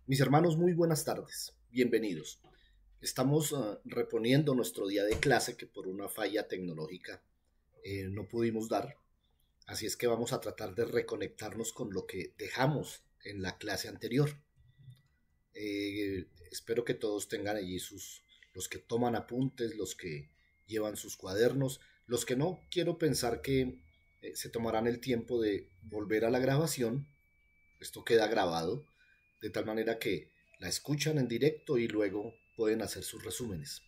Mis hermanos, muy buenas tardes. Bienvenidos. Estamos reponiendo nuestro día de clase que por una falla tecnológica no pudimos dar. Así es que vamos a tratar de reconectarnos con lo que dejamos en la clase anterior. Espero que todos tengan allí los que toman apuntes, los que llevan sus cuadernos, los que no, quiero pensar que se tomarán el tiempo de volver a la grabación. Esto queda grabado de tal manera que la escuchan en directo y luego pueden hacer sus resúmenes.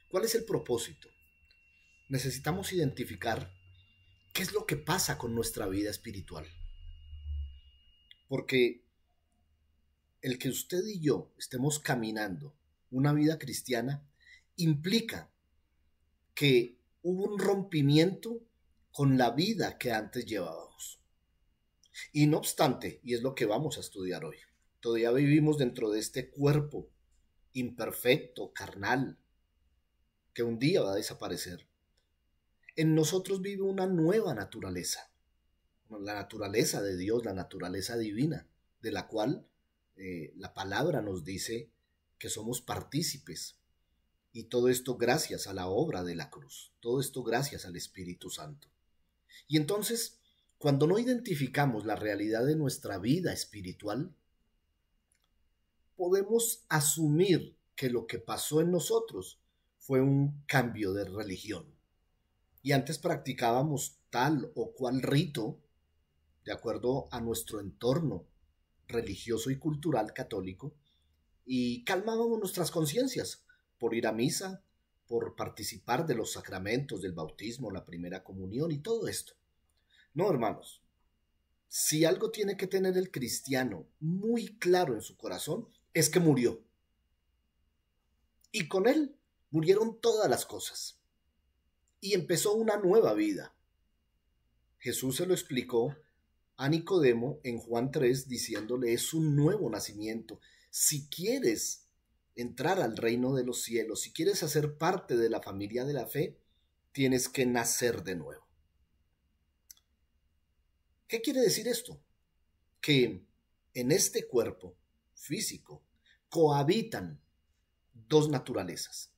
¿Cuál es el propósito? Necesitamos identificar qué es lo que pasa con nuestra vida espiritual. Porque el que usted y yo estemos caminando una vida cristiana implica que hubo un rompimiento con la vida que antes llevábamos. Y no obstante, y es lo que vamos a estudiar hoy, todavía vivimos dentro de este cuerpo imperfecto, carnal, que un día va a desaparecer. En nosotros vive una nueva naturaleza, la naturaleza de Dios, la naturaleza divina, de la cual la palabra nos dice que somos partícipes. Y todo esto gracias a la obra de la cruz, todo esto gracias al Espíritu Santo. Y entonces, cuando no identificamos la realidad de nuestra vida espiritual, podemos asumir que lo que pasó en nosotros fue un cambio de religión. Y antes practicábamos tal o cual rito de acuerdo a nuestro entorno religioso y cultural católico y calmábamos nuestras conciencias por ir a misa, por participar de los sacramentos del bautismo, la primera comunión y todo esto. No, hermanos, si algo tiene que tener el cristiano muy claro en su corazón, es que murió. Y con él murieron todas las cosas. Y empezó una nueva vida. Jesús se lo explicó a Nicodemo en Juan 3 diciéndole, es un nuevo nacimiento. Si quieres entrar al reino de los cielos, si quieres hacer parte de la familia de la fe, tienes que nacer de nuevo. ¿Qué quiere decir esto? Que en este cuerpo físico cohabitan dos naturalezas.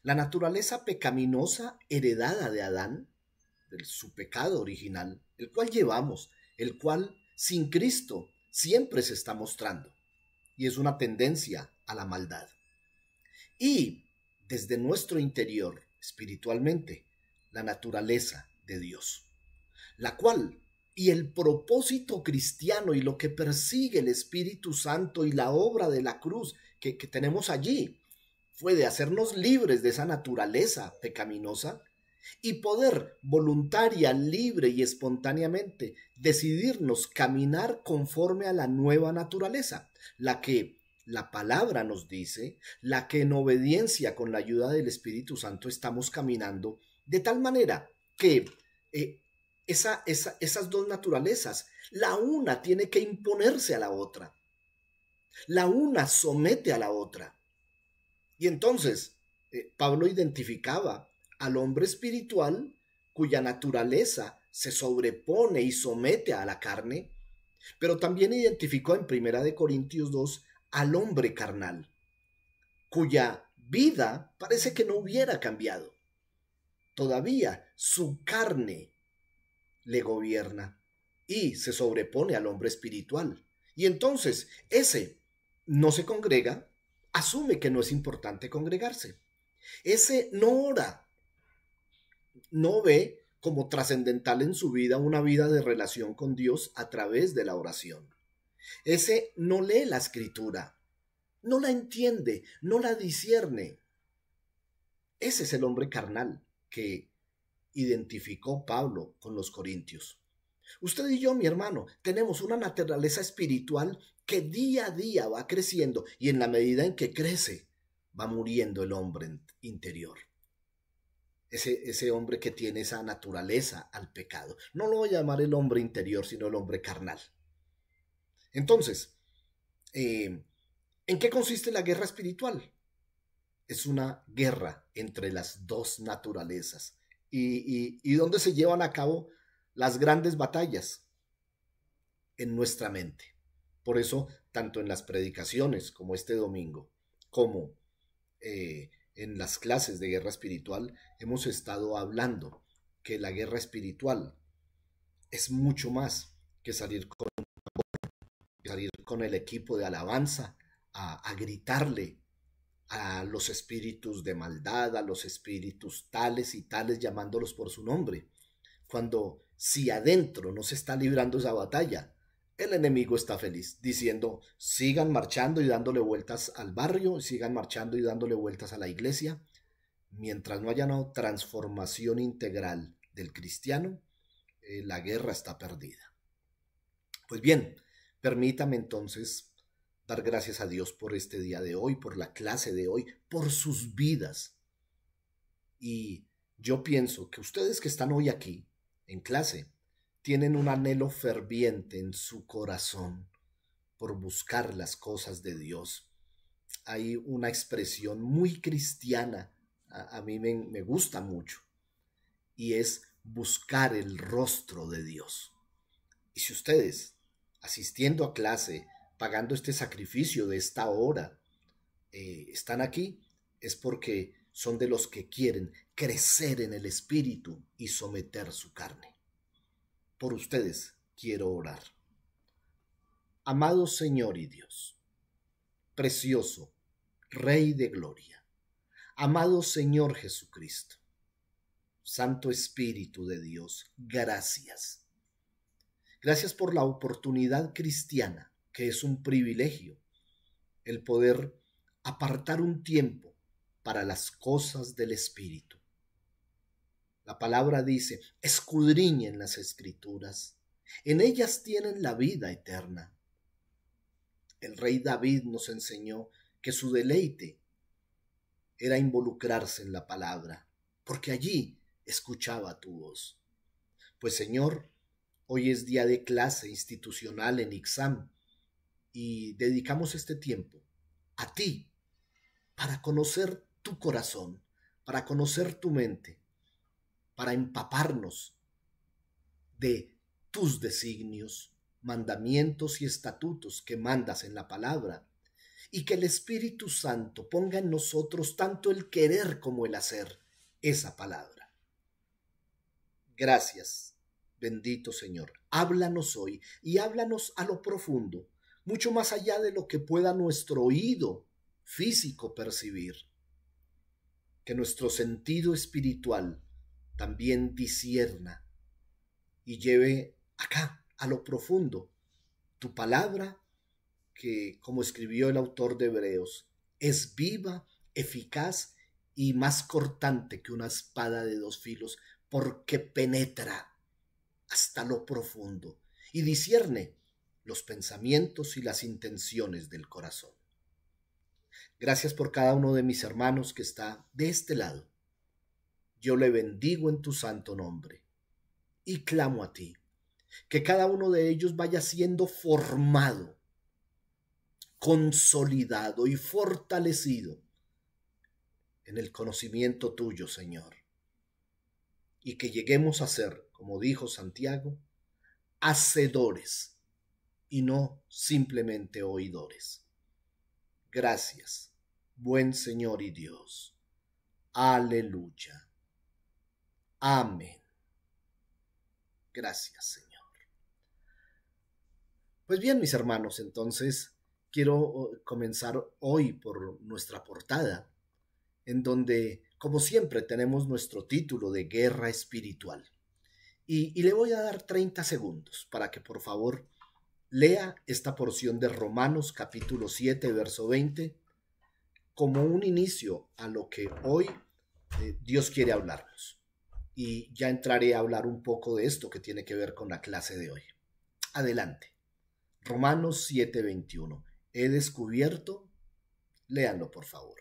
La naturaleza pecaminosa heredada de Adán, de su pecado original, el cual llevamos, el cual sin Cristo siempre se está mostrando, y es una tendencia a la maldad. Y desde nuestro interior, espiritualmente, la naturaleza de Dios, la cual y el propósito cristiano y lo que persigue el Espíritu Santo y la obra de la cruz que tenemos allí fue de hacernos libres de esa naturaleza pecaminosa y poder voluntaria, libre y espontáneamente decidirnos caminar conforme a la nueva naturaleza, la que la palabra nos dice, la que en obediencia con la ayuda del Espíritu Santo estamos caminando, de tal manera que esas dos naturalezas, la una tiene que imponerse a la otra, la una somete a la otra. Y entonces Pablo identificaba al hombre espiritual cuya naturaleza se sobrepone y somete a la carne, pero también identificó en 1 Corintios 2 al hombre carnal, cuya vida parece que no hubiera cambiado. Todavía su carne le gobierna y se sobrepone al hombre espiritual. Y entonces ese no se congrega, asume que no es importante congregarse. Ese no ora, no ve como trascendental en su vida una vida de relación con Dios a través de la oración. Ese no lee la escritura, no la entiende, no la discierne. Ese es el hombre carnal que identificó Pablo con los corintios. Usted y yo, mi hermano, tenemos una naturaleza espiritual que día a día va creciendo y en la medida en que crece, va muriendo el hombre interior. Ese hombre que tiene esa naturaleza al pecado. No lo voy a llamar el hombre interior, sino el hombre carnal. Entonces, ¿en qué consiste la guerra espiritual? Es una guerra entre las dos naturalezas. ¿Y dónde se llevan a cabo las grandes batallas? En nuestra mente. Por eso tanto en las predicaciones como este domingo, como en las clases de guerra espiritual, hemos estado hablando que la guerra espiritual es mucho más que salir con el equipo de alabanza a gritarle a los espíritus de maldad, a los espíritus tales y tales, llamándolos por su nombre. Cuando si adentro no se está librando esa batalla, el enemigo está feliz, diciendo, sigan marchando y dándole vueltas al barrio, sigan marchando y dándole vueltas a la iglesia, mientras no haya una transformación integral del cristiano, la guerra está perdida. Pues bien, permítame entonces dar gracias a Dios por este día de hoy, por la clase de hoy, por sus vidas. Y yo pienso que ustedes que están hoy aquí en clase tienen un anhelo ferviente en su corazón por buscar las cosas de Dios. Hay una expresión muy cristiana, a mí me gusta mucho, y es buscar el rostro de Dios. Y si ustedes, asistiendo a clase, pagando este sacrificio de esta hora, están aquí, es porque son de los que quieren crecer en el espíritu y someter su carne. Por ustedes quiero orar. Amado Señor y Dios, precioso Rey de Gloria, amado Señor Jesucristo, Santo Espíritu de Dios, gracias. Gracias por la oportunidad cristiana, que es un privilegio, el poder apartar un tiempo para las cosas del Espíritu. La palabra dice, escudriñen las Escrituras, en ellas tienen la vida eterna. El rey David nos enseñó que su deleite era involucrarse en la palabra, porque allí escuchaba tu voz. Pues Señor, hoy es día de clase institucional en Ixam y dedicamos este tiempo a ti para conocer tu corazón, para conocer tu mente, para empaparnos de tus designios, mandamientos y estatutos que mandas en la palabra, y que el Espíritu Santo ponga en nosotros tanto el querer como el hacer esa palabra. Gracias, bendito Señor. Háblanos hoy y háblanos a lo profundo, mucho más allá de lo que pueda nuestro oído físico percibir. Que nuestro sentido espiritual también discierna y lleve acá, a lo profundo, tu palabra que, como escribió el autor de Hebreos, es viva, eficaz y más cortante que una espada de dos filos, porque penetra hasta lo profundo y discierne los pensamientos y las intenciones del corazón. Gracias por cada uno de mis hermanos que está de este lado. Yo le bendigo en tu santo nombre y clamo a ti, que cada uno de ellos vaya siendo formado, consolidado y fortalecido en el conocimiento tuyo, Señor. Y que lleguemos a ser, como dijo Santiago, hacedores y no simplemente oidores. Gracias, buen Señor y Dios. Aleluya. Amén. Gracias, Señor. Pues bien, mis hermanos, entonces quiero comenzar hoy por nuestra portada, en donde, como siempre, tenemos nuestro título de Guerra Espiritual. Y le voy a dar 30 segundos para que por favor lea esta porción de Romanos capítulo 7, verso 20, como un inicio a lo que hoy Dios quiere hablarnos. Y ya entraré a hablar un poco de esto que tiene que ver con la clase de hoy. Adelante. Romanos 7:21. He descubierto, léanlo por favor.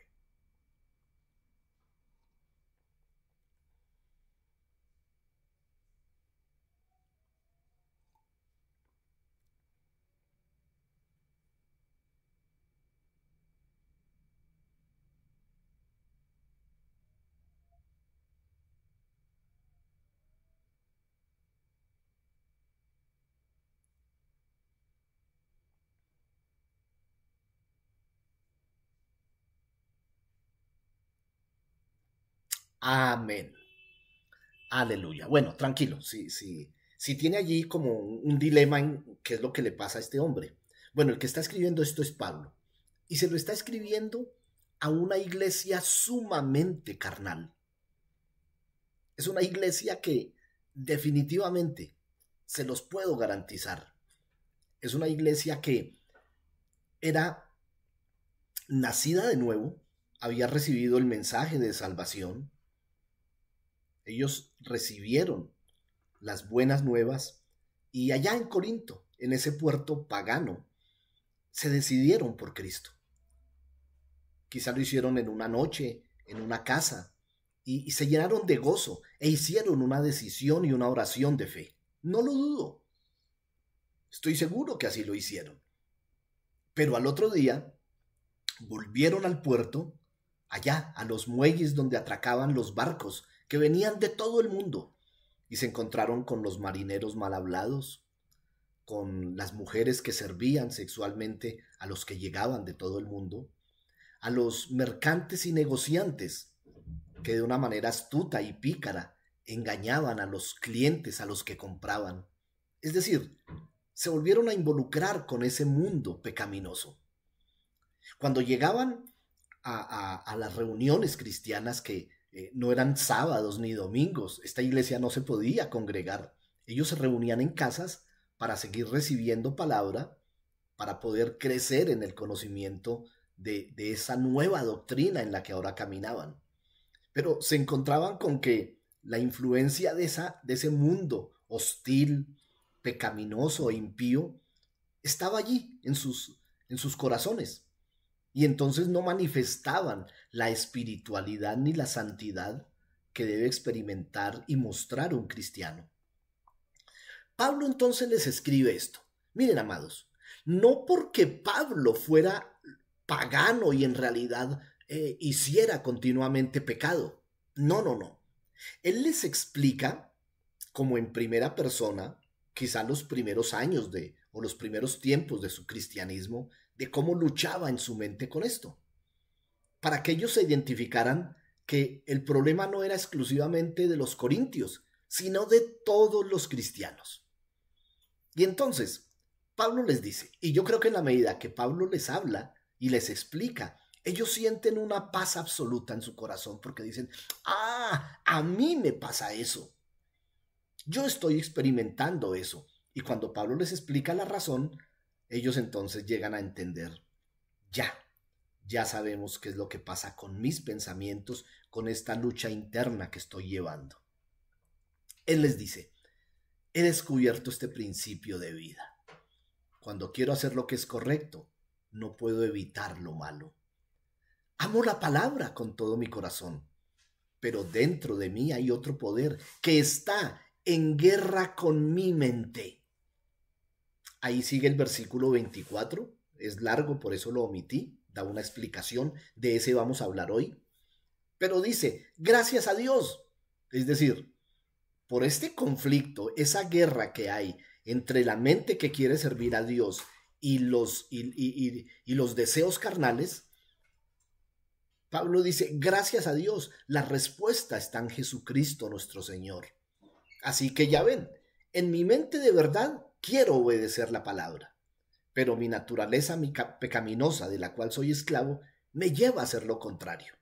Amén. Aleluya. Bueno, tranquilo. Si tiene allí como un dilema en qué es lo que le pasa a este hombre. Bueno, el que está escribiendo esto es Pablo. Y se lo está escribiendo a una iglesia sumamente carnal. Es una iglesia que definitivamente, se los puedo garantizar, es una iglesia que era nacida de nuevo, había recibido el mensaje de salvación, ellos recibieron las buenas nuevas y allá en Corinto, en ese puerto pagano, se decidieron por Cristo. Quizá lo hicieron en una noche, en una casa, y se llenaron de gozo e hicieron una decisión y una oración de fe. No lo dudo. Estoy seguro que así lo hicieron. Pero al otro día volvieron al puerto, allá, a los muelles donde atracaban los barcos que venían de todo el mundo, y se encontraron con los marineros mal hablados, con las mujeres que servían sexualmente a los que llegaban de todo el mundo, a los mercantes y negociantes que de una manera astuta y pícara engañaban a los clientes a los que compraban. Es decir, se volvieron a involucrar con ese mundo pecaminoso. Cuando llegaban a las reuniones cristianas que no eran sábados ni domingos, esta iglesia no se podía congregar. Ellos se reunían en casas para seguir recibiendo palabra, para poder crecer en el conocimiento de esa nueva doctrina en la que ahora caminaban. Pero se encontraban con que la influencia de ese mundo hostil, pecaminoso e impío estaba allí en sus corazones. Y entonces no manifestaban la espiritualidad ni la santidad que debe experimentar y mostrar un cristiano. Pablo entonces les escribe esto. Miren, amados, no porque Pablo fuera pagano y en realidad hiciera continuamente pecado. No, no, no. Él les explica, como en primera persona, quizá los primeros años o los primeros tiempos de su cristianismo, de cómo luchaba en su mente con esto, para que ellos se identificaran que el problema no era exclusivamente de los corintios, sino de todos los cristianos. Y entonces, Pablo les dice, y yo creo que en la medida que Pablo les habla y les explica, ellos sienten una paz absoluta en su corazón porque dicen, a mí me pasa eso. Yo estoy experimentando eso. Y cuando Pablo les explica la razón, ellos entonces llegan a entender, ya sabemos qué es lo que pasa con mis pensamientos, con esta lucha interna que estoy llevando. Él les dice, he descubierto este principio de vida. Cuando quiero hacer lo que es correcto, no puedo evitar lo malo. Amo la palabra con todo mi corazón, pero dentro de mí hay otro poder que está en guerra con mi mente. Ahí sigue el versículo 24, es largo, por eso lo omití, da una explicación, de ese vamos a hablar hoy. Pero dice, gracias a Dios, es decir, por este conflicto, esa guerra que hay entre la mente que quiere servir a Dios y los deseos carnales, Pablo dice, gracias a Dios, la respuesta está en Jesucristo nuestro Señor. Así que ya ven, en mi mente de verdad quiero obedecer la palabra, pero mi naturaleza pecaminosa de la cual soy esclavo me lleva a hacer lo contrario.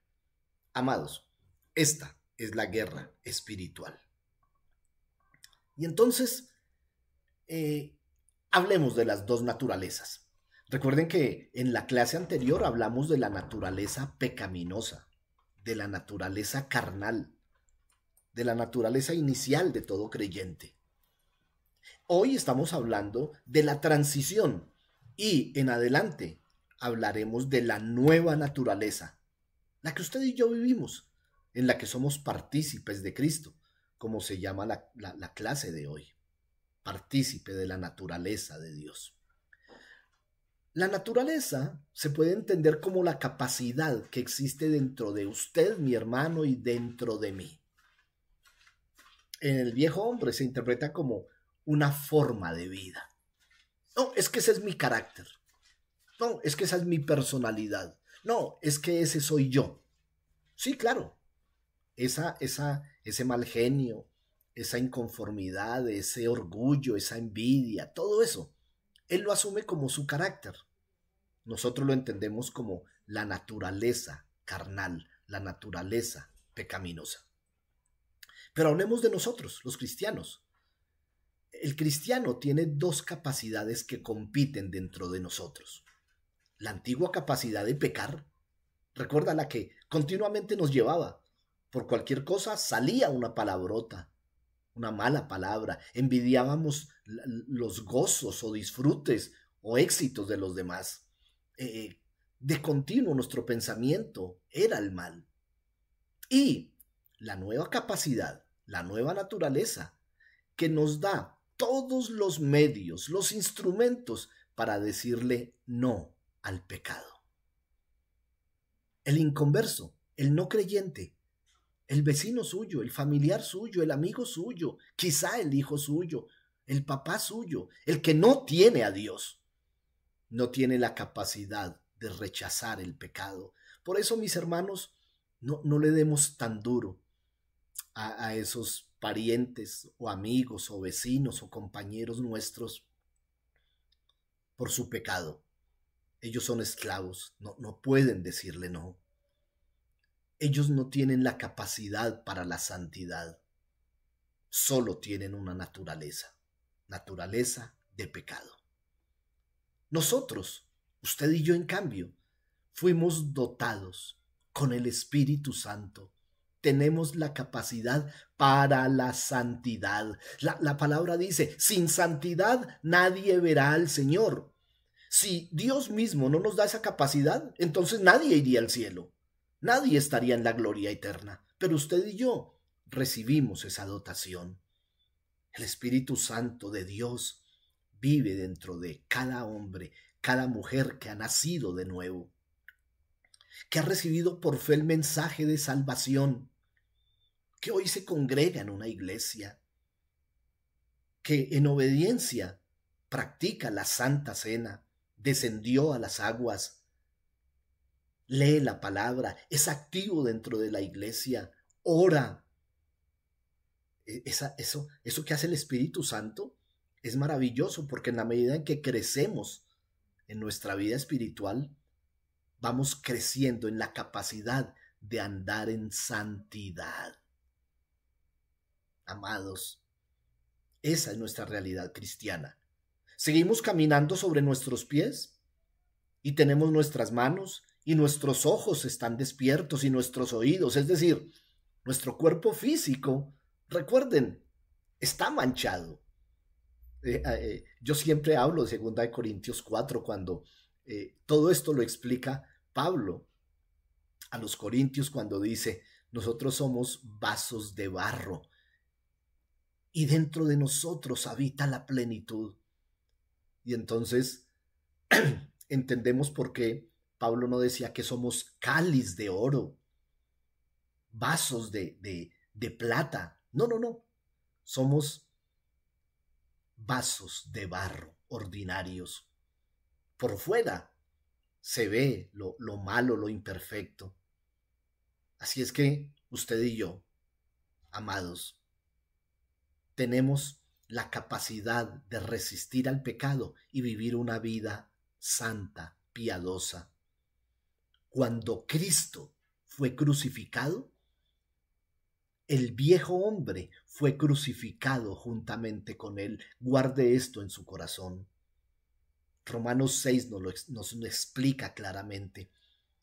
Amados, esta es la guerra espiritual. Y entonces, hablemos de las dos naturalezas. Recuerden que en la clase anterior hablamos de la naturaleza pecaminosa, de la naturaleza carnal, de la naturaleza inicial de todo creyente. Hoy estamos hablando de la transición y en adelante hablaremos de la nueva naturaleza, la que usted y yo vivimos, en la que somos partícipes de Cristo, como se llama la clase de hoy, partícipe de la naturaleza de Dios. La naturaleza se puede entender como la capacidad que existe dentro de usted, mi hermano, y dentro de mí. En el viejo hombre se interpreta como una forma de vida. No, es que ese es mi carácter. No, es que esa es mi personalidad. No, es que ese soy yo. Sí, claro. ese mal genio, esa inconformidad, ese orgullo, esa envidia, todo eso, él lo asume como su carácter. Nosotros lo entendemos como la naturaleza carnal, la naturaleza pecaminosa. Pero hablemos de nosotros, los cristianos. El cristiano tiene dos capacidades que compiten dentro de nosotros. La antigua capacidad de pecar, recuerda la que continuamente nos llevaba. Por cualquier cosa salía una palabrota, una mala palabra. Envidiábamos los gozos o disfrutes o éxitos de los demás. De continuo nuestro pensamiento era el mal. Y la nueva capacidad, la nueva naturaleza, que nos da todos los medios, los instrumentos para decirle no al pecado. El inconverso, el no creyente, el vecino suyo, el familiar suyo, el amigo suyo, quizá el hijo suyo, el papá suyo, el que no tiene a Dios, no tiene la capacidad de rechazar el pecado. Por eso, mis hermanos, no le demos tan duro a esos parientes o amigos o vecinos o compañeros nuestros por su pecado. Ellos son esclavos, no pueden decirle no. Ellos no tienen la capacidad para la santidad, solo tienen una naturaleza de pecado. Nosotros, usted y yo en cambio, fuimos dotados con el Espíritu Santo. Tenemos la capacidad para la santidad. La palabra dice, sin santidad nadie verá al Señor. Si Dios mismo no nos da esa capacidad, entonces nadie iría al cielo. Nadie estaría en la gloria eterna. Pero usted y yo recibimos esa dotación. El Espíritu Santo de Dios vive dentro de cada hombre, cada mujer que ha nacido de nuevo, que ha recibido por fe el mensaje de salvación, que hoy se congrega en una iglesia, que en obediencia practica la Santa Cena, descendió a las aguas, lee la palabra, es activo dentro de la iglesia, ora. Eso que hace el Espíritu Santo es maravilloso, porque en la medida en que crecemos en nuestra vida espiritual, vamos creciendo en la capacidad de andar en santidad. Amados, esa es nuestra realidad cristiana. Seguimos caminando sobre nuestros pies y tenemos nuestras manos y nuestros ojos están despiertos y nuestros oídos, es decir, nuestro cuerpo físico, recuerden, está manchado. Yo siempre hablo de 2 Corintios 4 cuando todo esto lo explica Pablo a los corintios cuando dice, nosotros somos vasos de barro y dentro de nosotros habita la plenitud. Y entonces entendemos por qué Pablo no decía que somos cáliz de oro, vasos de plata. No. Somos vasos de barro ordinarios. Por fuera se ve lo malo, lo imperfecto. Así es que usted y yo, amados, tenemos la capacidad de resistir al pecado y vivir una vida santa, piadosa. Cuando Cristo fue crucificado, el viejo hombre fue crucificado juntamente con él. Guarde esto en su corazón. Romanos 6 nos lo explica claramente.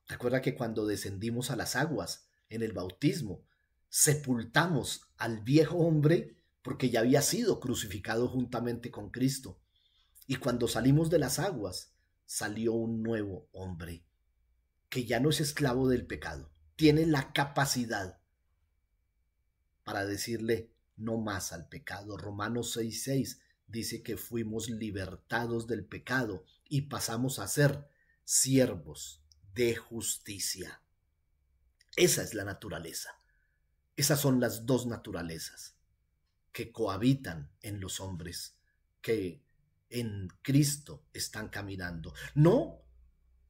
Recuerda que cuando descendimos a las aguas en el bautismo, sepultamos al viejo hombre porque ya había sido crucificado juntamente con Cristo. Y cuando salimos de las aguas, salió un nuevo hombre que ya no es esclavo del pecado. Tiene la capacidad para decirle no más al pecado. Romanos 6:6 dice que fuimos libertados del pecado y pasamos a ser siervos de justicia. Esa es la naturaleza. Esas son las dos naturalezas que cohabitan en los hombres, que en Cristo están caminando. No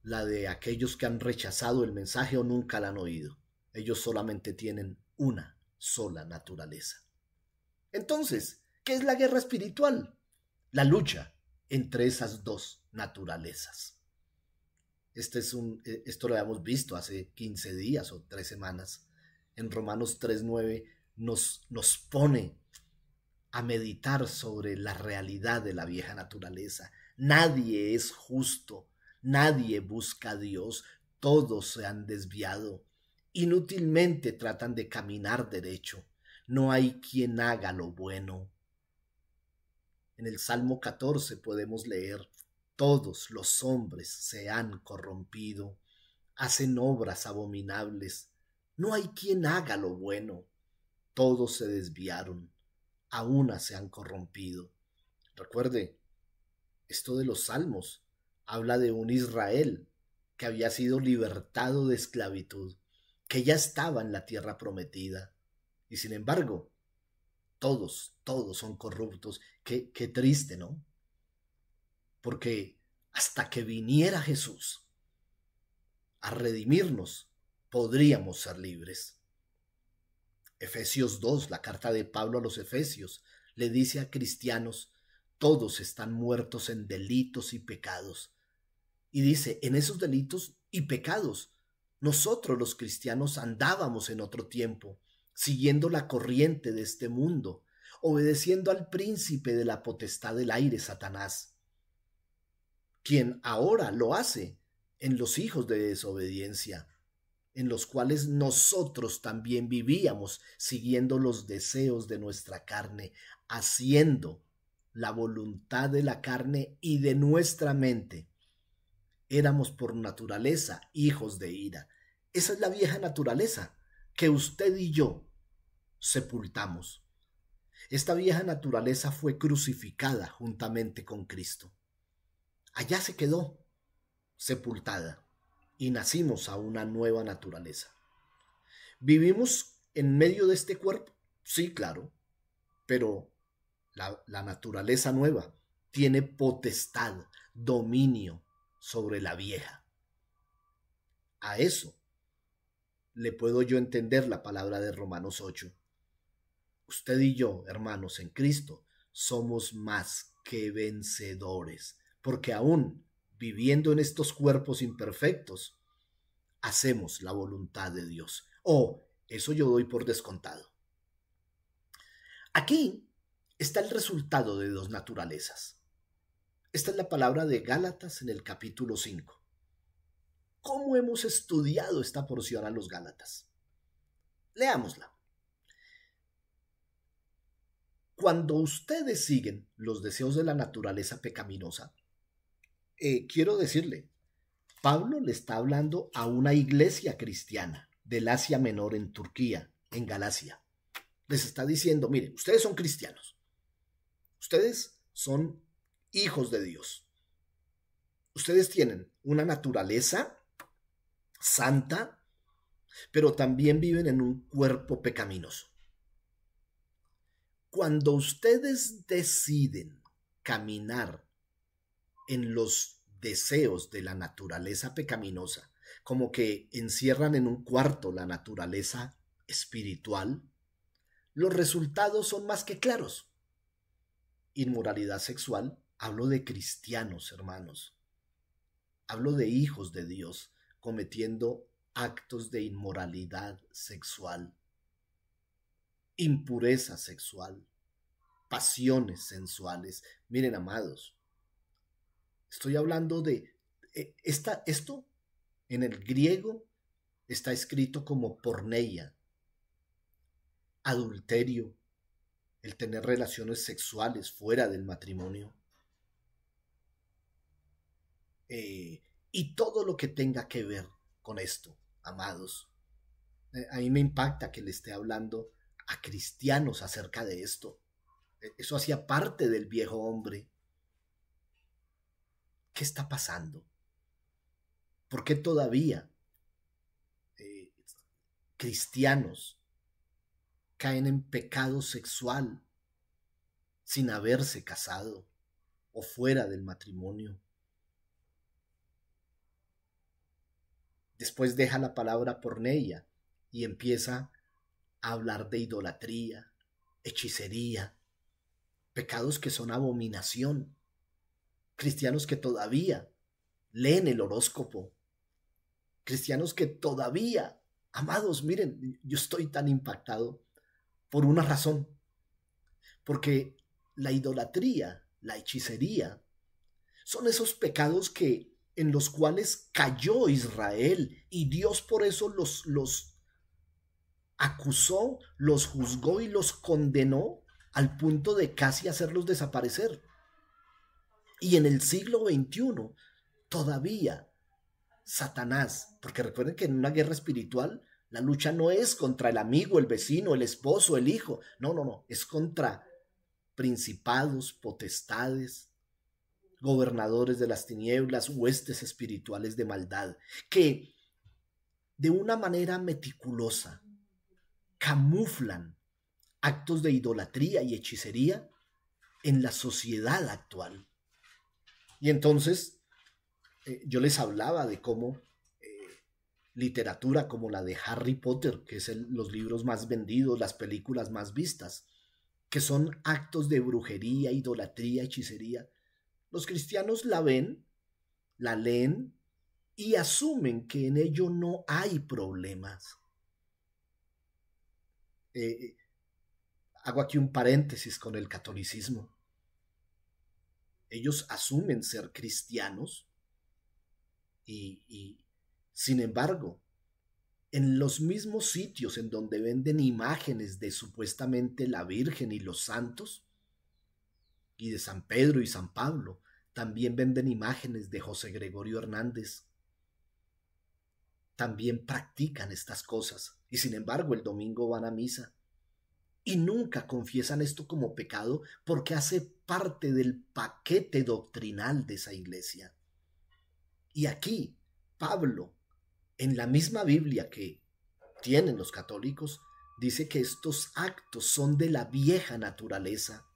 la de aquellos que han rechazado el mensaje o nunca la han oído. Ellos solamente tienen una sola naturaleza. Entonces, ¿qué es la guerra espiritual? La lucha entre esas dos naturalezas. Esto lo habíamos visto hace 15 días o 3 semanas. En Romanos 3:9 nos pone a meditar sobre la realidad de la vieja naturaleza. Nadie es justo, nadie busca a Dios, todos se han desviado, inútilmente tratan de caminar derecho, no hay quien haga lo bueno. En el Salmo 14 podemos leer: todos los hombres se han corrompido, hacen obras abominables, no hay quien haga lo bueno, todos se desviaron, a una se han corrompido. Recuerde, esto de los salmos habla de un Israel que había sido libertado de esclavitud, que ya estaba en la tierra prometida, y sin embargo, todos son corruptos. Qué triste, ¿no? Porque hasta que viniera Jesús a redimirnos, podríamos ser libres. Efesios 2, la carta de Pablo a los Efesios, le dice a cristianos: todos están muertos en delitos y pecados. Y dice, en esos delitos y pecados, nosotros los cristianos andábamos en otro tiempo, siguiendo la corriente de este mundo, obedeciendo al príncipe de la potestad del aire, Satanás, quien ahora lo hace en los hijos de desobediencia, en los cuales nosotros también vivíamos siguiendo los deseos de nuestra carne, haciendo la voluntad de la carne y de nuestra mente. Éramos por naturaleza hijos de ira. Esa es la vieja naturaleza que usted y yo sepultamos. Esta vieja naturaleza fue crucificada juntamente con Cristo. Allá se quedó sepultada y nacimos a una nueva naturaleza. ¿Vivimos en medio de este cuerpo? Sí, claro, pero la naturaleza nueva tiene potestad, dominio sobre la vieja. A eso le puedo yo entender la palabra de Romanos 8. Usted y yo, hermanos, en Cristo, somos más que vencedores, porque aún viviendo en estos cuerpos imperfectos, hacemos la voluntad de Dios. Eso yo doy por descontado. Aquí está el resultado de dos naturalezas. Esta es la palabra de Gálatas en el capítulo 5. ¿Cómo hemos estudiado esta porción a los Gálatas? Leámosla. Cuando ustedes siguen los deseos de la naturaleza pecaminosa, quiero decirle, Pablo le está hablando a una iglesia cristiana del Asia Menor en Turquía, en Galacia. Les está diciendo, miren, ustedes son cristianos, ustedes son hijos de Dios, ustedes tienen una naturaleza santa, pero también viven en un cuerpo pecaminoso. Cuando ustedes deciden caminar en los deseos de la naturaleza pecaminosa, como que encierran en un cuarto la naturaleza espiritual, los resultados son más que claros. Inmoralidad sexual, hablo de cristianos, hermanos. Hablo de hijos de Dios cometiendo actos de inmoralidad sexual, impureza sexual, pasiones sensuales. Miren, amados, estoy hablando de esto en el griego está escrito como porneia, adulterio, el tener relaciones sexuales fuera del matrimonio, y todo lo que tenga que ver con esto, amados. A mí me impacta que le esté hablando a cristianos acerca de esto. Eso hacía parte del viejo hombre. ¿Qué está pasando? ¿Por qué todavía cristianos caen en pecado sexual sin haberse casado o fuera del matrimonio? Después deja la palabra porneia y empieza a hablar de idolatría, hechicería, pecados que son abominación, cristianos que todavía leen el horóscopo, cristianos que todavía, amados, miren, yo estoy tan impactado por una razón, porque la idolatría, la hechicería, son esos pecados que en los cuales cayó Israel y Dios por eso los acusó, los juzgó y los condenó al punto de casi hacerlos desaparecer. Y en el siglo XXI todavía Satanás, porque recuerden que en una guerra espiritual la lucha no es contra el amigo, el vecino, el esposo, el hijo, no, es contra principados, potestades, gobernadores de las tinieblas, huestes espirituales de maldad, que de una manera meticulosa camuflan actos de idolatría y hechicería en la sociedad actual. Y entonces yo les hablaba de cómo literatura como la de Harry Potter, que es los libros más vendidos, las películas más vistas, que son actos de brujería, idolatría, hechicería, los cristianos la ven, la leen y asumen que en ello no hay problemas. Hago aquí un paréntesis con el catolicismo. Ellos asumen ser cristianos y sin embargo, en los mismos sitios en donde venden imágenes de supuestamente la Virgen y los santos, y de San Pedro y San Pablo, también venden imágenes de José Gregorio Hernández. También practican estas cosas y sin embargo el domingo van a misa. Y nunca confiesan esto como pecado porque hace parte del paquete doctrinal de esa iglesia. Y aquí, Pablo, en la misma Biblia que tienen los católicos, dice que estos actos son de la vieja naturaleza.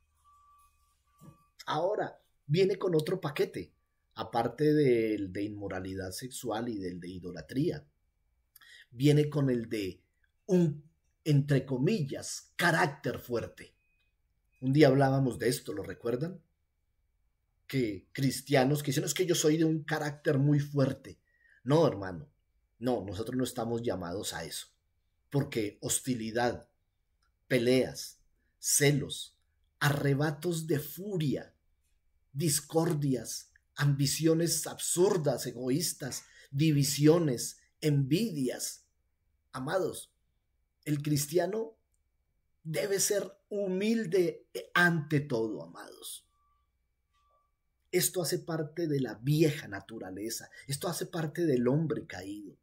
Ahora, viene con otro paquete, aparte del de inmoralidad sexual y del de idolatría. Viene con el de un, entre comillas, carácter fuerte. Un día hablábamos de esto, ¿lo recuerdan? Que cristianos que dicen, es que yo soy de un carácter muy fuerte. No, hermano, no, nosotros no estamos llamados a eso. Porque hostilidad, peleas, celos, arrebatos de furia, discordias, ambiciones absurdas, egoístas, divisiones, envidias. Amados, el cristiano debe ser humilde ante todo, amados. Esto hace parte de la vieja naturaleza, esto hace parte del hombre caído.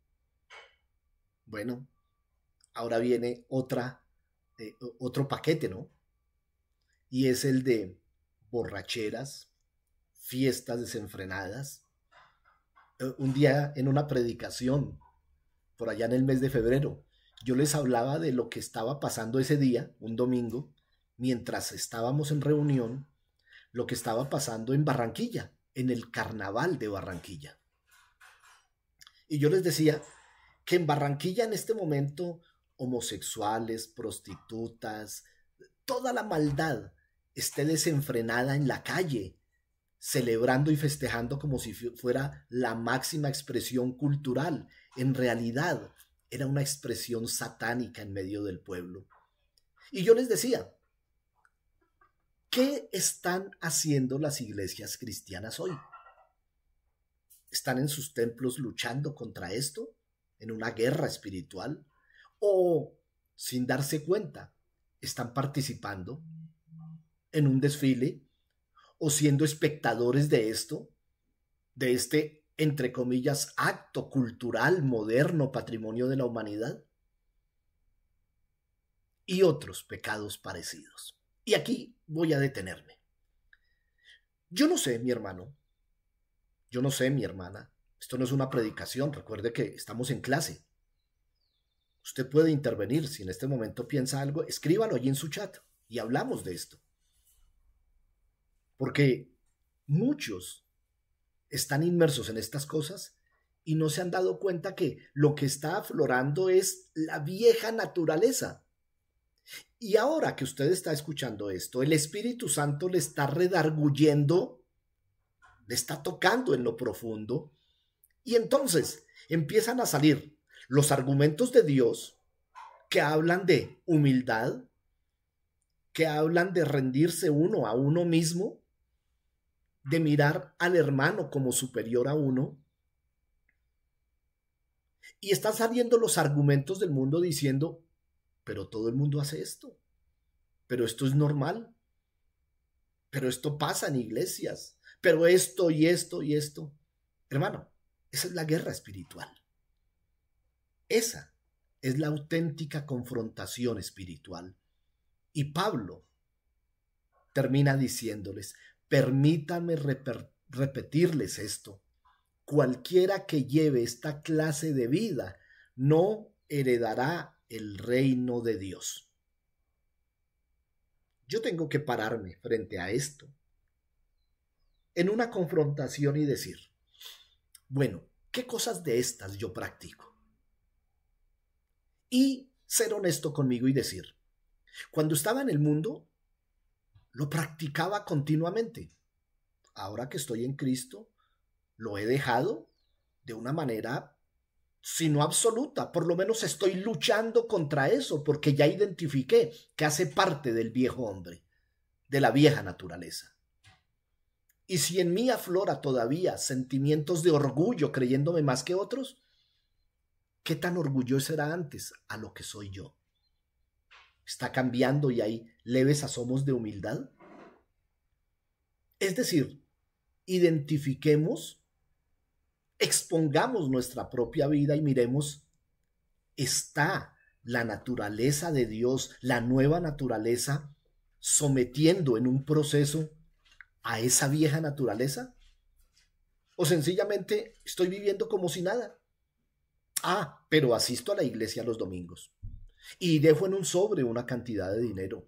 Bueno, ahora viene otro paquete, ¿no? Y es el de borracheras, fiestas desenfrenadas. Un día en una predicación, por allá en el mes de febrero, yo les hablaba de lo que estaba pasando ese día, un domingo, mientras estábamos en reunión, lo que estaba pasando en Barranquilla, en el carnaval de Barranquilla. Y yo les decía que en Barranquilla en este momento homosexuales, prostitutas, toda la maldad esté desenfrenada en la calle, celebrando y festejando como si fuera la máxima expresión cultural. En realidad era una expresión satánica en medio del pueblo. Y yo les decía, ¿qué están haciendo las iglesias cristianas hoy? ¿Están en sus templos luchando contra esto? ¿En una guerra espiritual? ¿O, sin darse cuenta, están participando en un desfile o siendo espectadores de esto, de este, entre comillas, acto cultural moderno, patrimonio de la humanidad? Y otros pecados parecidos. Y aquí voy a detenerme. Yo no sé, mi hermano, yo no sé, mi hermana, esto no es una predicación, recuerde que estamos en clase. Usted puede intervenir, si en este momento piensa algo, escríbalo allí en su chat y hablamos de esto. Porque muchos están inmersos en estas cosas y no se han dado cuenta que lo que está aflorando es la vieja naturaleza. Y ahora que usted está escuchando esto, el Espíritu Santo le está redarguyendo, le está tocando en lo profundo, y entonces empiezan a salir los argumentos de Dios que hablan de humildad, que hablan de rendirse uno a uno mismo, de mirar al hermano como superior a uno. Y están saliendo los argumentos del mundo diciendo, pero todo el mundo hace esto, pero esto es normal, pero esto pasa en iglesias, pero esto y esto y esto. Hermano, esa es la guerra espiritual. Esa es la auténtica confrontación espiritual. Y Pablo termina diciéndoles, permítanme repetirles esto. Cualquiera que lleve esta clase de vida no heredará el reino de Dios. Yo tengo que pararme frente a esto en una confrontación y decir, bueno, ¿qué cosas de estas yo practico? Y ser honesto conmigo y decir, cuando estaba en el mundo, lo practicaba continuamente. Ahora que estoy en Cristo, lo he dejado de una manera, si no absoluta, por lo menos estoy luchando contra eso, porque ya identifiqué que hace parte del viejo hombre, de la vieja naturaleza. Y si en mí aflora todavía sentimientos de orgullo creyéndome más que otros, ¿qué tan orgulloso era antes a lo que soy yo? ¿Está cambiando y hay leves asomos de humildad? Es decir, identifiquemos, expongamos nuestra propia vida y miremos, ¿está la naturaleza de Dios, la nueva naturaleza, sometiendo en un proceso a esa vieja naturaleza? ¿O sencillamente estoy viviendo como si nada? Ah, pero asisto a la iglesia los domingos y dejo en un sobre una cantidad de dinero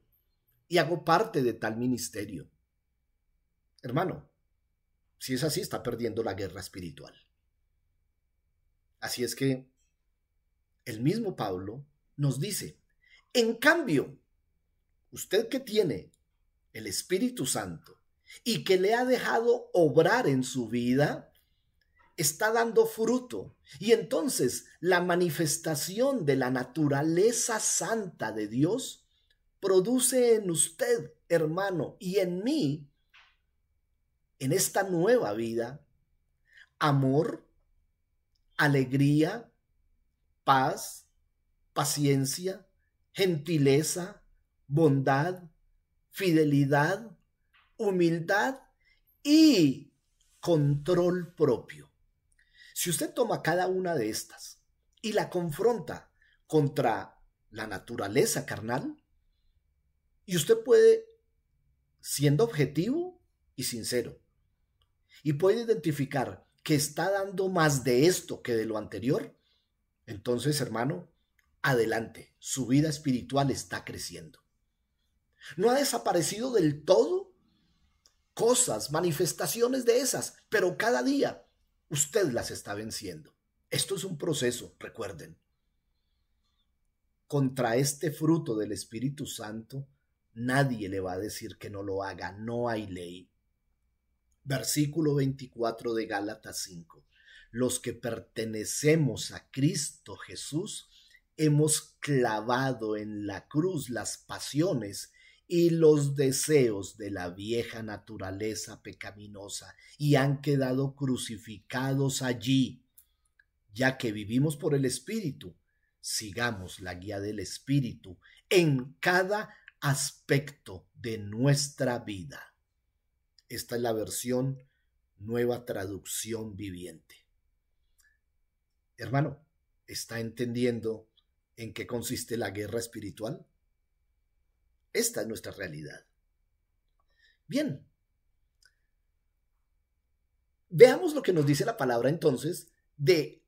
y hago parte de tal ministerio. Hermano, si es así, está perdiendo la guerra espiritual. Así es que el mismo Pablo nos dice, en cambio, usted que tiene el Espíritu Santo y que le ha dejado obrar en su vida, está dando fruto. Y entonces la manifestación de la naturaleza santa de Dios produce en usted, hermano, y en mí, en esta nueva vida, amor, alegría, paz, paciencia, gentileza, bondad, fidelidad, humildad y control propio. Si usted toma cada una de estas y la confronta contra la naturaleza carnal, y usted puede, siendo objetivo y sincero, y puede identificar que está dando más de esto que de lo anterior, entonces, hermano, adelante, su vida espiritual está creciendo. No ha desaparecido del todo cosas, manifestaciones de esas, pero cada día usted las está venciendo. Esto es un proceso, recuerden. Contra este fruto del Espíritu Santo, nadie le va a decir que no lo haga, no hay ley. Versículo 24 de Gálatas 5. Los que pertenecemos a Cristo Jesús, hemos clavado en la cruz las pasiones y los deseos de la vieja naturaleza pecaminosa y han quedado crucificados allí. Ya que vivimos por el Espíritu, sigamos la guía del Espíritu en cada aspecto de nuestra vida. Esta es la versión Nueva Traducción Viviente. Hermano, ¿está entendiendo en qué consiste la guerra espiritual? Esta es nuestra realidad. Bien. Veamos lo que nos dice la palabra entonces de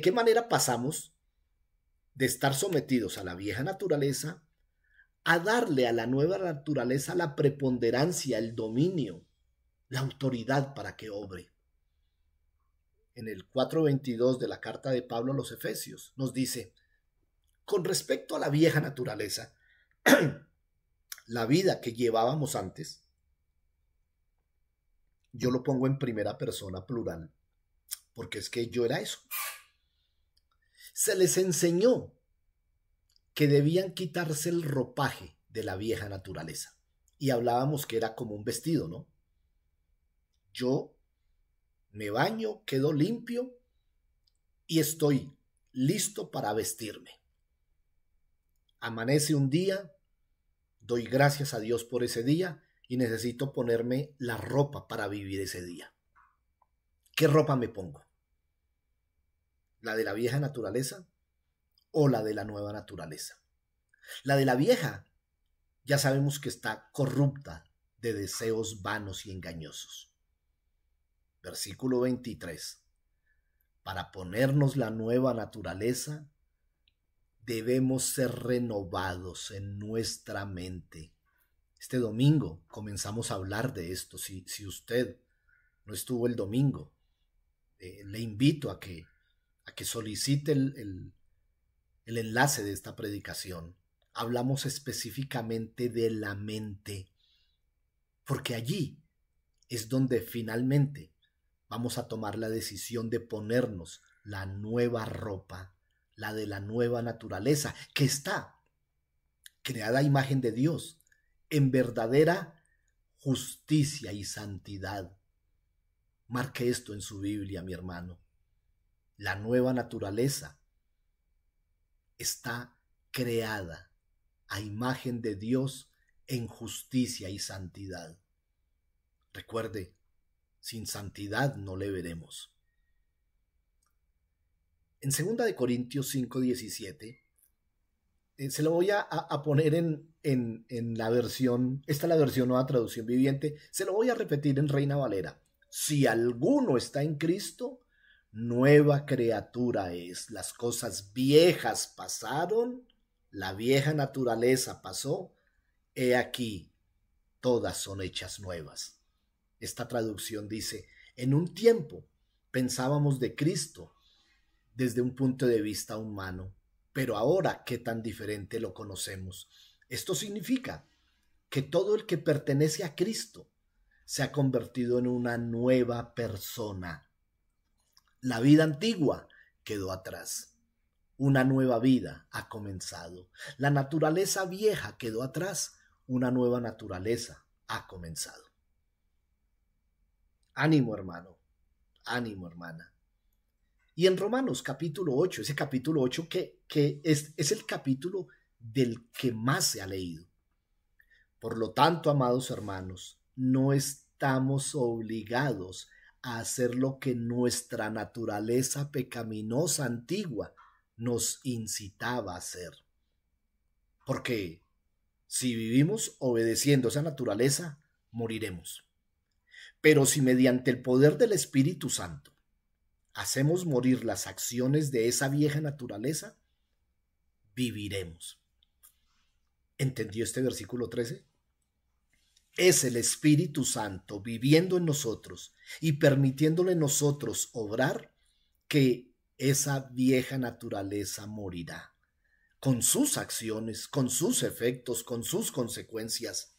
qué manera pasamos de estar sometidos a la vieja naturaleza a darle a la nueva naturaleza la preponderancia, el dominio, la autoridad para que obre. En el 4:22 de la carta de Pablo a los Efesios nos dice, con respecto a la vieja naturaleza, La vida que llevábamos antes, yo lo pongo en primera persona plural, porque es que yo era eso. Se les enseñó que debían quitarse el ropaje de la vieja naturaleza. Y hablábamos que era como un vestido, ¿no? Yo me baño, quedo limpio y estoy listo para vestirme. Amanece un día, doy gracias a Dios por ese día y necesito ponerme la ropa para vivir ese día. ¿Qué ropa me pongo? ¿La de la vieja naturaleza o la de la nueva naturaleza? La de la vieja ya sabemos que está corrupta de deseos vanos y engañosos. Versículo 23. Para ponernos la nueva naturaleza, debemos ser renovados en nuestra mente. Este domingo comenzamos a hablar de esto. Si usted no estuvo el domingo, le invito a que solicite el enlace de esta predicación. Hablamos específicamente de la mente, porque allí es donde finalmente vamos a tomar la decisión de ponernos la nueva ropa, la de la nueva naturaleza, que está creada a imagen de Dios, en verdadera justicia y santidad. Marque esto en su Biblia, mi hermano. La nueva naturaleza está creada a imagen de Dios en justicia y santidad. Recuerde, sin santidad no le veremos. En 2 Corintios 5:17, se lo voy a poner en la versión, esta es la versión Nueva Traducción Viviente, se lo voy a repetir en Reina Valera. Si alguno está en Cristo, nueva criatura es. Las cosas viejas pasaron, la vieja naturaleza pasó, he aquí, todas son hechas nuevas. Esta traducción dice, en un tiempo pensábamos de Cristo desde un punto de vista humano, pero ahora qué tan diferente lo conocemos. Esto significa que todo el que pertenece a Cristo se ha convertido en una nueva persona. La vida antigua quedó atrás. Una nueva vida ha comenzado. La naturaleza vieja quedó atrás. Una nueva naturaleza ha comenzado. Ánimo, hermano. Ánimo, hermana. Y en Romanos capítulo 8, ese capítulo 8 que es el capítulo del que más se ha leído. Por lo tanto, amados hermanos, no estamos obligados a hacer lo que nuestra naturaleza pecaminosa antigua nos incitaba a hacer. Porque si vivimos obedeciendo esa naturaleza, moriremos. Pero si mediante el poder del Espíritu Santo hacemos morir las acciones de esa vieja naturaleza, viviremos. ¿Entendió este versículo 13? Es el Espíritu Santo viviendo en nosotros y permitiéndole nosotros obrar que esa vieja naturaleza morirá con sus acciones, con sus efectos, con sus consecuencias.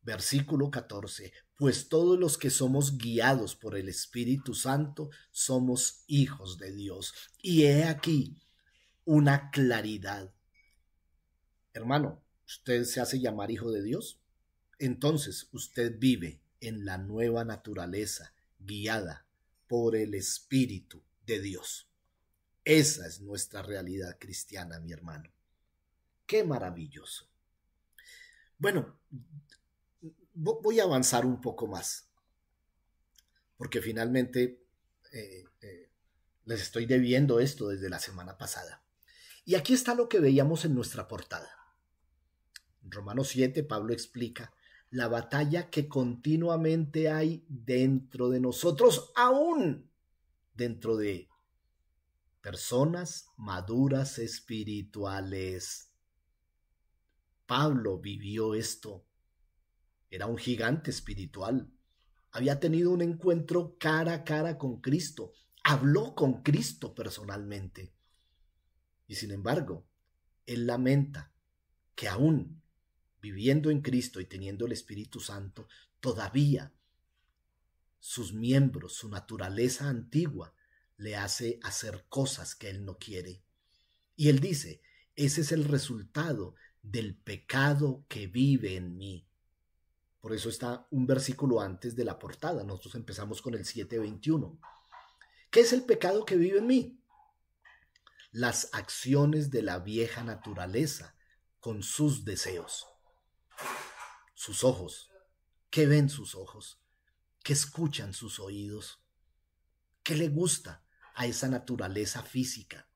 Versículo 14. Pues todos los que somos guiados por el Espíritu Santo somos hijos de Dios. Y he aquí una claridad. Hermano, ¿usted se hace llamar hijo de Dios? Entonces usted vive en la nueva naturaleza guiada por el Espíritu de Dios. Esa es nuestra realidad cristiana, mi hermano. ¡Qué maravilloso! Bueno, voy a avanzar un poco más, porque finalmente les estoy debiendo esto desde la semana pasada. Y aquí está lo que veíamos en nuestra portada. En Romanos 7, Pablo explica la batalla que continuamente hay dentro de nosotros, aún dentro de personas maduras espirituales. Pablo vivió esto. Era un gigante espiritual. Había tenido un encuentro cara a cara con Cristo. Habló con Cristo personalmente. Y sin embargo, él lamenta que aún viviendo en Cristo y teniendo el Espíritu Santo, todavía sus miembros, su naturaleza antigua, le hace hacer cosas que él no quiere. Y él dice, ese es el resultado del pecado que vive en mí. Por eso está un versículo antes de la portada. Nosotros empezamos con el 7:21. ¿Qué es el pecado que vive en mí? Las acciones de la vieja naturaleza con sus deseos. Sus ojos. ¿Qué ven sus ojos? ¿Qué escuchan sus oídos? ¿Qué le gusta a esa naturaleza física?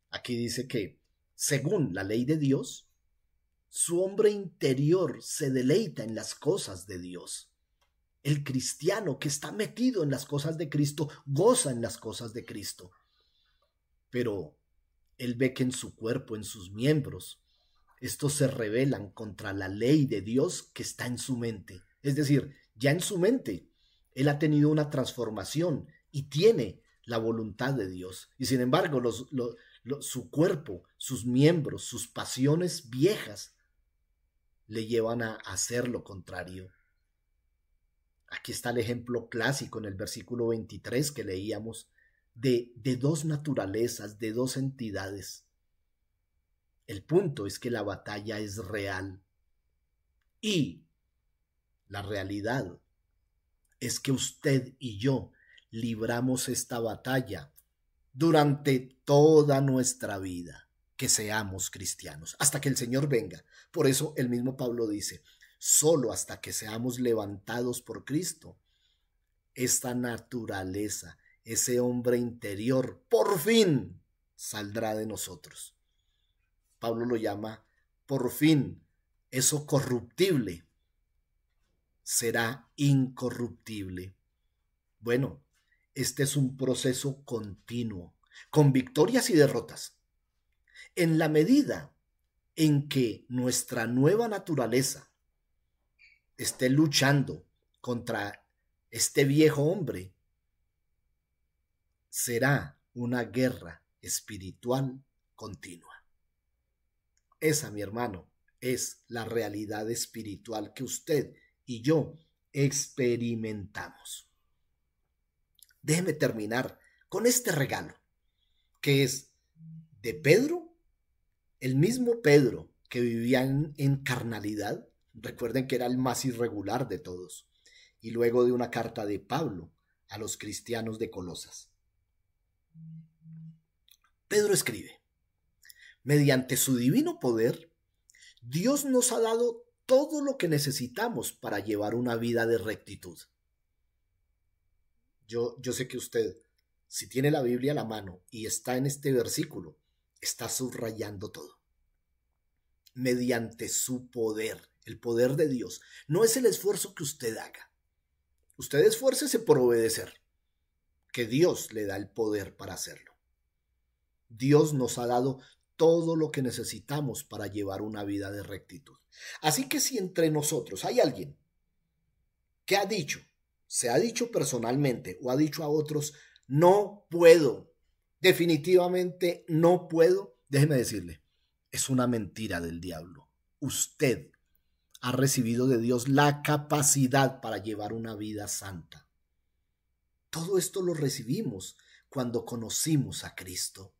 Aquí dice que, según la ley de Dios, su hombre interior se deleita en las cosas de Dios. El cristiano que está metido en las cosas de Cristo goza en las cosas de Cristo. Pero él ve que en su cuerpo, en sus miembros, estos se rebelan contra la ley de Dios que está en su mente. Es decir, ya en su mente, él ha tenido una transformación y tiene la voluntad de Dios. Y sin embargo, su cuerpo, sus miembros, sus pasiones viejas le llevan a hacer lo contrario. Aquí está el ejemplo clásico en el versículo 23 que leíamos de dos naturalezas, de dos entidades. El punto es que la batalla es real y la realidad es que usted y yo libramos esta batalla durante toda nuestra vida, que seamos cristianos, hasta que el Señor venga. Por eso el mismo Pablo dice, solo hasta que seamos levantados por Cristo, esta naturaleza, ese hombre interior, por fin saldrá de nosotros. Pablo lo llama, por fin, eso corruptible será incorruptible. Bueno, este es un proceso continuo, con victorias y derrotas. En la medida en que nuestra nueva naturaleza esté luchando contra este viejo hombre, será una guerra espiritual continua. Esa, mi hermano, es la realidad espiritual que usted y yo experimentamos. Déjeme terminar con este regalo, que es de Pedro, el mismo Pedro que vivía en carnalidad. Recuerden que era el más irregular de todos. Y luego de una carta de Pablo a los cristianos de Colosas. Pedro escribe, mediante su divino poder, Dios nos ha dado todo lo que necesitamos para llevar una vida de rectitud. Yo sé que usted, si tiene la Biblia a la mano y está en este versículo, está subrayando todo. Mediante su poder, el poder de Dios. No es el esfuerzo que usted haga. Usted esfuércese por obedecer, que Dios le da el poder para hacerlo. Dios nos ha dado todo lo que necesitamos para llevar una vida de rectitud. Así que si entre nosotros hay alguien que ha dicho, se ha dicho personalmente o ha dicho a otros, no puedo, definitivamente no puedo, déjeme decirle, es una mentira del diablo. Usted ha recibido de Dios la capacidad para llevar una vida santa. Todo esto lo recibimos cuando conocimos a Cristo,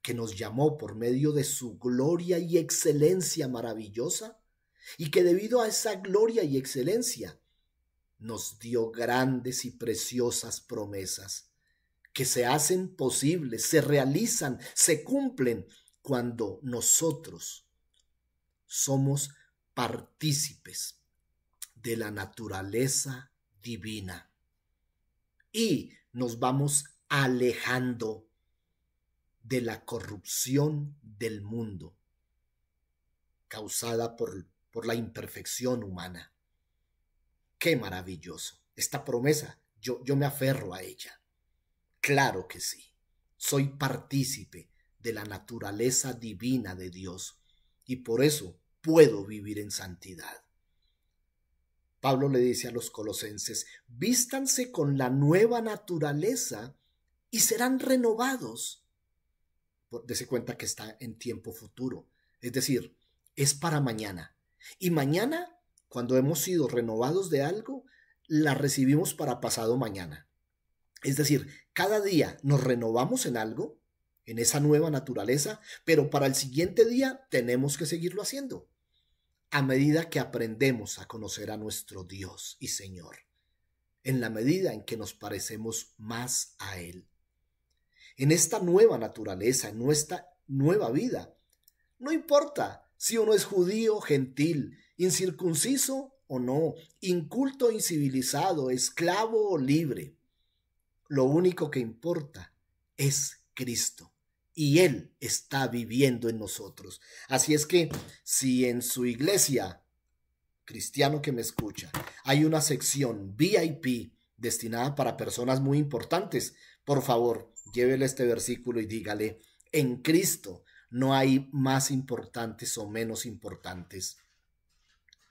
que nos llamó por medio de su gloria y excelencia maravillosa, y que debido a esa gloria y excelencia nos dio grandes y preciosas promesas que se hacen posibles, se realizan, se cumplen cuando nosotros somos partícipes de la naturaleza divina y nos vamos alejando de la corrupción del mundo causada por la imperfección humana. ¡Qué maravilloso! Esta promesa, yo me aferro a ella. Claro que sí. Soy partícipe de la naturaleza divina de Dios y por eso puedo vivir en santidad. Pablo le dice a los colosenses, vístanse con la nueva naturaleza y serán renovados Dese cuenta que está en tiempo futuro. Es decir, es para mañana. Y mañana, cuando hemos sido renovados de algo, la recibimos para pasado mañana. Es decir, cada día nos renovamos en algo, en esa nueva naturaleza, pero para el siguiente día tenemos que seguirlo haciendo, a medida que aprendemos a conocer a nuestro Dios y Señor, en la medida en que nos parecemos más a Él. En esta nueva naturaleza, en nuestra nueva vida, no importa si uno es judío, gentil, incircunciso o no, inculto, incivilizado, esclavo o libre. Lo único que importa es Cristo y Él está viviendo en nosotros. Así es que si en su iglesia, cristiano que me escucha, hay una sección VIP destinada para personas muy importantes, por favor, llévele este versículo y dígale: en Cristo no hay más importantes o menos importantes.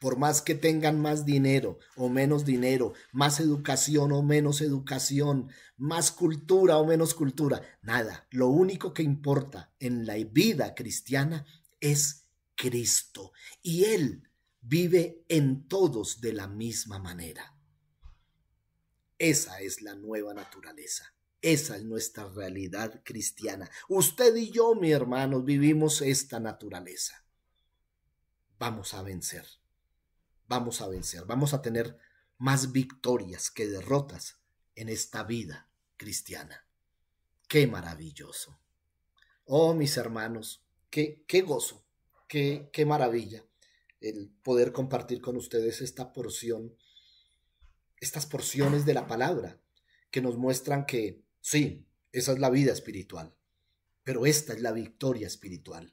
Por más que tengan más dinero o menos dinero, más educación o menos educación, más cultura o menos cultura, nada. Lo único que importa en la vida cristiana es Cristo. Y Él vive en todos de la misma manera. Esa es la nueva naturaleza. Esa es nuestra realidad cristiana. Usted y yo, mi hermanos, vivimos esta naturaleza. Vamos a vencer. Vamos a vencer. Vamos a tener más victorias que derrotas en esta vida cristiana. ¡Qué maravilloso! Oh, mis hermanos, qué gozo, qué maravilla el poder compartir con ustedes esta porción, estas porciones de la palabra que nos muestran que sí, esa es la vida espiritual, pero esta es la victoria espiritual.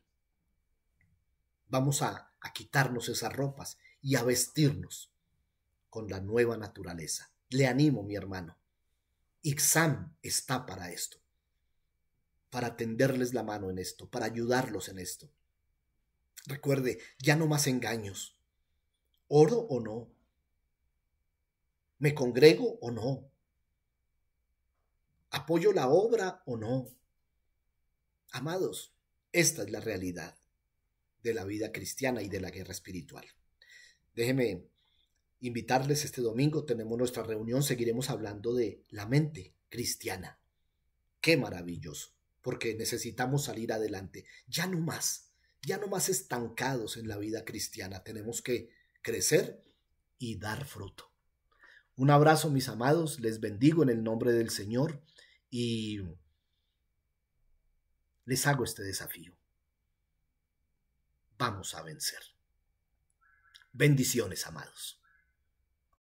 Vamos a quitarnos esas ropas y a vestirnos con la nueva naturaleza. Le animo, mi hermano. Ixam está para esto, para tenderles la mano en esto, para ayudarlos en esto. Recuerde, ya no más engaños. ¿Oro o no? ¿Me congrego o no? ¿Apoyo la obra o no? Amados, esta es la realidad de la vida cristiana y de la guerra espiritual. Déjenme invitarles: este domingo tenemos nuestra reunión, seguiremos hablando de la mente cristiana. Qué maravilloso, porque necesitamos salir adelante. Ya no más estancados en la vida cristiana. Tenemos que crecer y dar fruto. Un abrazo, mis amados, les bendigo en el nombre del Señor y les hago este desafío. Vamos a vencer. Bendiciones, amados.